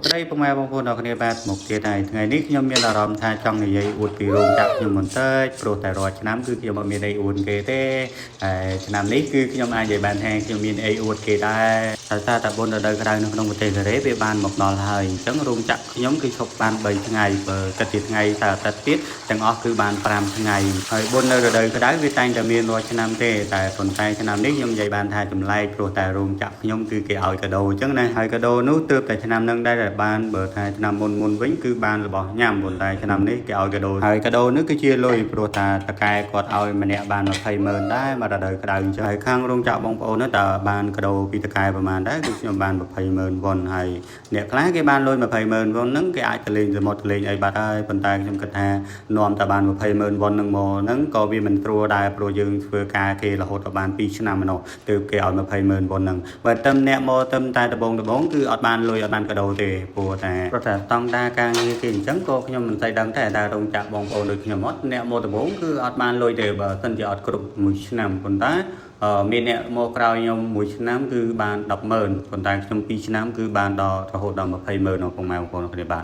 ត្រីពុកម៉ែបងប្អូនអរគ្នាបាទមកទៀតហើយថ្ងៃនេះខ្ញុំមានអារម្មណ៍ថាចង់និយាយអួតពីរោងចក្រខ្ញុំបន្តិចព្រោះតែរាល់ឆ្នាំគឺខ្ញុំអត់មានអីអួតគេទេហើយឆ្នាំនេះគឺខ្ញុំអាចនិយាយបានថាខ្ញុំមានអីអួតគេដែរដោយសារតែបុណ្យរដូវក្តៅនៅក្នុងប្រទេសកូរ៉េវាបានមកដល់ហើយអញ្ចឹងរោងចក្រខ្ញុំគឺឈប់បាន3ថ្ងៃបើគិតជាថ្ងៃតែអាទិត្យទៀតទាំងអស់គឺបាន5ថ្ងៃហើយបុណ្យនៅរដូវក្តៅវាតែងតែមានរាល់ឆ្នាំទេតែប៉ុន្តែឆ្នាំនេះខ្ញុំនិយាយបានថាចម្លែកព្រោះតែរោងចក្រខ្ញុំគឺគេឲ្យកាដូអញ្ចឹងណាហើយកាដូនោះទើបតែឆ្នាំនឹងដែរបានបើថាឆ្នាំមុនវិញគឺបានរបស់ញ៉ាំប៉ុន្តែឆ្នាំនេះគេឲ្យកាដូហើយកាដូនេះគឺជាលុយព្រោះថាតកែគាត់ឲ្យម្នាក់បាន200000ដែរមករដូវក្តៅអញ្ចឹងហើយខាងរោងចក្របងប្អូននោះតើបានកាដូពីតកែប្រហែលដែរគឺខ្ញុំបាន200,000វ៉ុនហើយអ្នកខ្លះគេបានលុយ200,000វ៉ុនហ្នឹងគេអាចទៅលេងសមុទ្រទៅលេងអីបាត់ហើយប៉ុន្តែខ្ញុំគិតថានាំតែបាន200,000វ៉ុនហ្នឹងមកហ្នឹងក៏វាមិនត្រួតដែរព្រោះយើងធ្វើការគេរហូតដល់បាន2ឆ្នាំម្ដងទើបគេឲ្យ200,000វ៉ុនហ្នឹងបើតែអ្នកមកតែដបងគឺអត់បានលុយអត់បានកាដូទេព្រោះតែស្តង់ដារការងារគេអញ្ចឹងក៏ខ្ញុំមិនស្អីដឹងតែរោងចក្របងប្អូនដូចខ្ញុំអត់អ្នកមកដបងគឺអត់បានលុយទេបើមិនជាអត់គ្រប់1ឆ្នាំប៉ុន្តែមានអ្នកមកក្រោយខ្ញុំ1ឆ្នាំគឺបាន100000ប៉ុន្តែខ្ញុំ2ឆ្នាំគឺបានដល់រហូតដល់20,000បងប្អូនគ្នាបាទ